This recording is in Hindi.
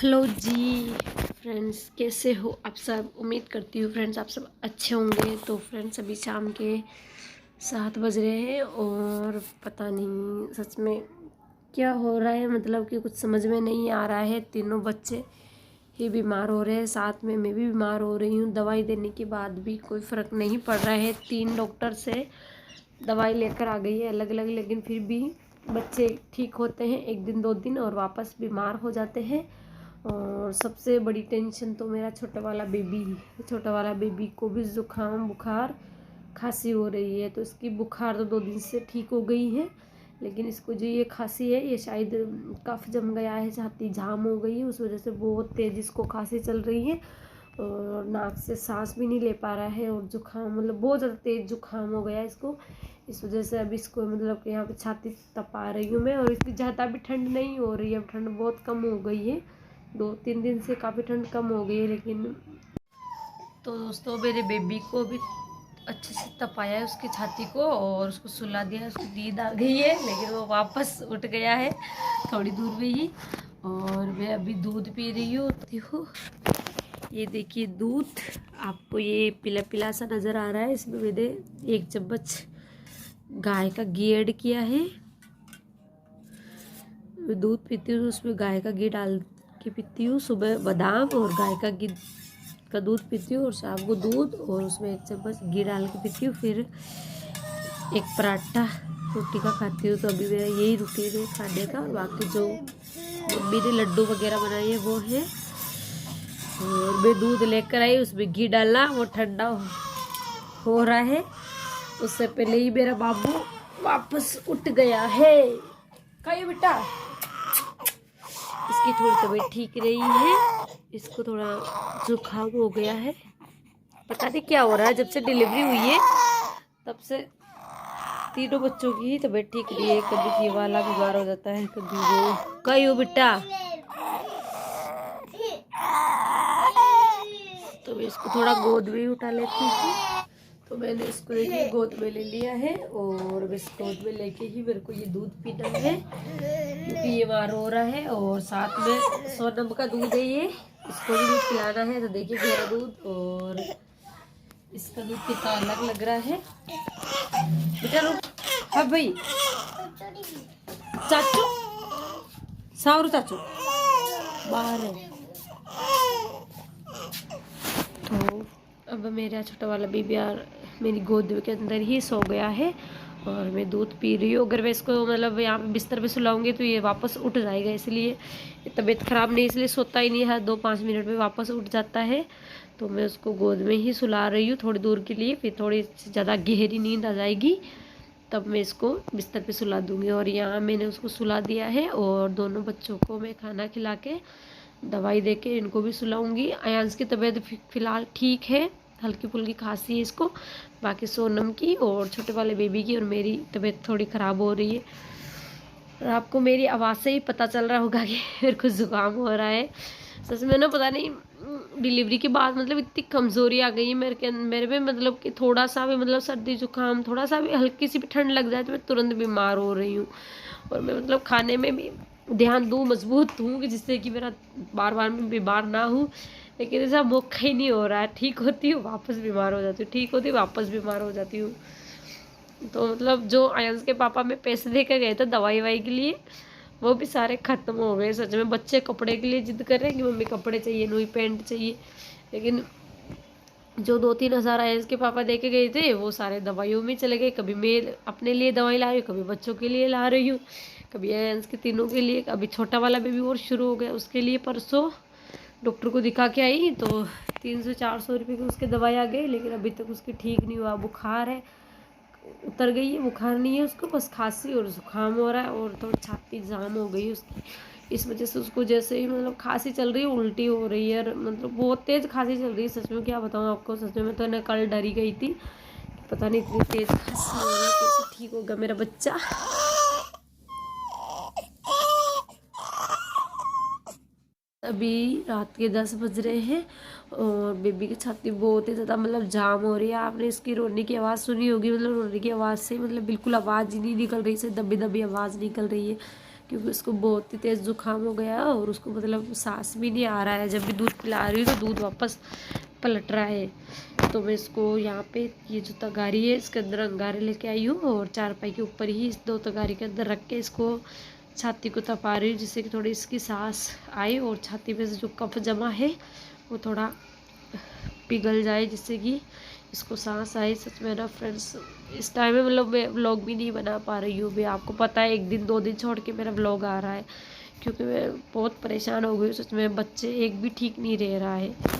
हेलो जी फ्रेंड्स, कैसे हो आप सब। उम्मीद करती हूँ फ्रेंड्स आप सब अच्छे होंगे। तो फ्रेंड्स अभी शाम के 7 बज रहे हैं और पता नहीं सच में क्या हो रहा है, मतलब कि कुछ समझ में नहीं आ रहा है। तीनों बच्चे ही बीमार हो रहे हैं, साथ में मैं भी बीमार हो रही हूँ। दवाई देने के बाद भी कोई फ़र्क नहीं पड़ रहा है। 3 डॉक्टर से दवाई लेकर आ गई है अलग अलग, लेकिन फिर भी बच्चे ठीक होते हैं 1 दिन 2 दिन और वापस बीमार हो जाते हैं। और सबसे बड़ी टेंशन तो मेरा छोटा वाला बेबी को भी ज़ुकाम बुखार खांसी हो रही है। तो इसकी बुखार तो 2 दिन से ठीक हो गई है, लेकिन इसको जो ये खांसी है ये शायद कफ जम गया है, छाती जाम हो गई है, उस वजह से बहुत तेज़ इसको खांसी चल रही है और नाक से सांस भी नहीं ले पा रहा है। और जुकाम मतलब बहुत ज़्यादा तेज़ जुकाम हो गया है इसको। इस वजह से अब इसको मतलब कि यहाँ पे छाती तपा रही हूँ मैं। और इसकी ज़्यादा भी ठंड नहीं हो रही है, अब ठंड बहुत कम हो गई है। 2-3 दिन से काफ़ी ठंड कम हो गई है। लेकिन तो दोस्तों मेरे बेबी को भी अच्छे से तपाया है उसकी छाती को और उसको सुला दिया है। उसको नींद आ गई है, लेकिन वो वापस उठ गया है थोड़ी दूर में ही। और मैं अभी दूध पी रही हूँ। ये देखिए दूध, आपको ये पीला पीला सा नज़र आ रहा है। इसमें मैंने 1 चम्मच गाय का घी ऐड किया है। मैं दूध पीती हूँ उसमें गाय का घी डाल के पीती हूँ। सुबह बादाम और गाय का घी का दूध पीती हूँ और शाम को दूध और उसमें 1 चम्मच घी डाल के पीती हूँ। फिर एक पराठा रोटी का खाती हूँ। तो अभी मेरा यही रूटीन है खाने का। और बाकी जो मम्मी ने लड्डू वगैरह बनाए हैं वो है। और मैं दूध लेकर आई, उसमें घी डाला, वो ठंडा हो रहा है। उससे पहले ही मेरा बाबू वापस उठ गया है। खाइए बेटा। इसकी थोड़ी तबीयत ठीक रही है, इसको थोड़ा जुकाम हो गया है। पता नहीं क्या हो रहा है, जब से डिलीवरी हुई है तब से तीनों बच्चों की तबीयत ठीक नहीं है। कभी ये वाला बीमार हो जाता है, कभी वो। कहीं हो बेटा। तो मैं इसको थोड़ा गोद में ही उठा लेती हूँ। तो मैंने इसको देखिए गोद में ले लिया है और बस गोद में लेके ही मेरे को ये दूध पीना है, क्योंकि ये बीमार हो रहा है। और साथ में सोनम का दूध है, ये इसको भी दूध पिलाना है। तो देखिए मेरा दूध और इसका दूध कितना अलग लग रहा है। बेटा रुक। हाँ भाई चाचू, सारू चाचू बाहर है। तो अब मेरा छोटा वाला बेबी यार मेरी गोद के अंदर ही सो गया है और मैं दूध पी रही हूँ। अगर मैं इसको मतलब यहाँ पे बिस्तर पे सुलाऊंगी तो ये वापस उठ जाएगा, इसलिए तबीयत ख़राब नहीं, इसलिए सोता ही नहीं है। 2-5 मिनट में वापस उठ जाता है। तो मैं उसको गोद में ही सुला रही हूँ थोड़ी दूर के लिए, फिर थोड़ी ज़्यादा गहरी नींद आ जाएगी तब मैं इसको बिस्तर पे सुला दूँगी। और यहाँ मैंने उसको सुला दिया है और दोनों बच्चों को मैं खाना खिला के दवाई दे के इनको भी सुलाऊंगी। अयांश की तबीयत फ़िलहाल ठीक है, हल्की फुल्की खांसी है इसको। बाकी सोनम की और छोटे वाले बेबी की और मेरी तबीयत थोड़ी ख़राब हो रही है। और आपको मेरी आवाज़ से ही पता चल रहा होगा कि मेरे को ज़ुकाम हो रहा है। सच में ना पता नहीं डिलीवरी के बाद मतलब इतनी कमज़ोरी आ गई है मेरे में, मतलब कि थोड़ा सा भी मतलब सर्दी जुकाम, थोड़ा सा भी हल्की सी भी ठंड लग जाए तो मैं तुरंत बीमार हो रही हूँ। और मैं मतलब खाने में भी ध्यान दूँ, मजबूत हूँ कि जिससे कि मेरा बार बार मैं बीमार ना हूँ, लेकिन ऐसा मौका ही नहीं हो रहा है। ठीक होती हूँ वापस बीमार हो जाती हूँ, ठीक होती हूँ वापस बीमार हो जाती हूँ। तो मतलब जो आयंस के पापा में पैसे दे कर गए थे दवाई वाई के लिए, वो भी सारे ख़त्म हो गए। सच में बच्चे कपड़े के लिए जिद कर रहे हैं कि मम्मी कपड़े चाहिए, नई पैंट चाहिए, लेकिन जो 2-3 हज़ार आयंस के पापा दे के गए थे वो सारे दवाइयों में चले गए। कभी मैं अपने लिए दवाई ला रही हूँ, कभी बच्चों के लिए ला रही हूँ, कभी आयंस के तीनों के लिए। अभी छोटा वाला बेबी और शुरू हो गया, उसके लिए परसों डॉक्टर को दिखा के आई तो 300-400 रुपये की उसके दवाई आ गई, लेकिन अभी तक उसकी ठीक नहीं हुआ। बुखार है, उतर गई है, बुखार नहीं है उसको, बस खांसी और जुकाम हो रहा है और थोड़ी छाती जाम हो गई उसकी। इस वजह से उसको जैसे ही मतलब खांसी चल रही है, उल्टी हो रही है, मतलब बहुत तेज़ खांसी चल रही है। सच में क्या बताऊँ आपको, सच में तो मैं कल डरी गई थी, पता नहीं इतनी तेज़ खांसी हो रही है, कैसे ठीक होगा मेरा बच्चा। अभी रात के 10 बज रहे हैं और बेबी की छाती बहुत ही ज़्यादा मतलब जाम हो रही है। आपने इसकी रोने की आवाज़ सुनी होगी, मतलब रोने की आवाज़ से मतलब बिल्कुल आवाज़ ही नहीं निकल रही, से दबी दबी आवाज़ निकल रही है, क्योंकि उसको बहुत ही तेज़ जुकाम हो गया और उसको मतलब सांस भी नहीं आ रहा है। जब भी दूध पिला रही हूँ तो दूध वापस पलट रहा है। तो मैं इसको यहाँ पे ये जो तगारी है इसके अंदर अंगारे लेके आई हूँ और चारपाई के ऊपर ही इस 2 तगारी के अंदर रख के इसको छाती को तपा रही हूँ, जिससे कि थोड़ी इसकी सांस आए और छाती में से जो कफ जमा है वो थोड़ा पिघल जाए, जिससे कि इसको सांस आए। सच में ना फ्रेंड्स, इस टाइम में मतलब मैं व्लॉग भी नहीं बना पा रही हूँ। मैं आपको पता है 1 दिन 2 दिन छोड़ के मेरा व्लॉग आ रहा है, क्योंकि मैं बहुत परेशान हो गई हूँ। सच में बच्चे एक भी ठीक नहीं रह रहा है।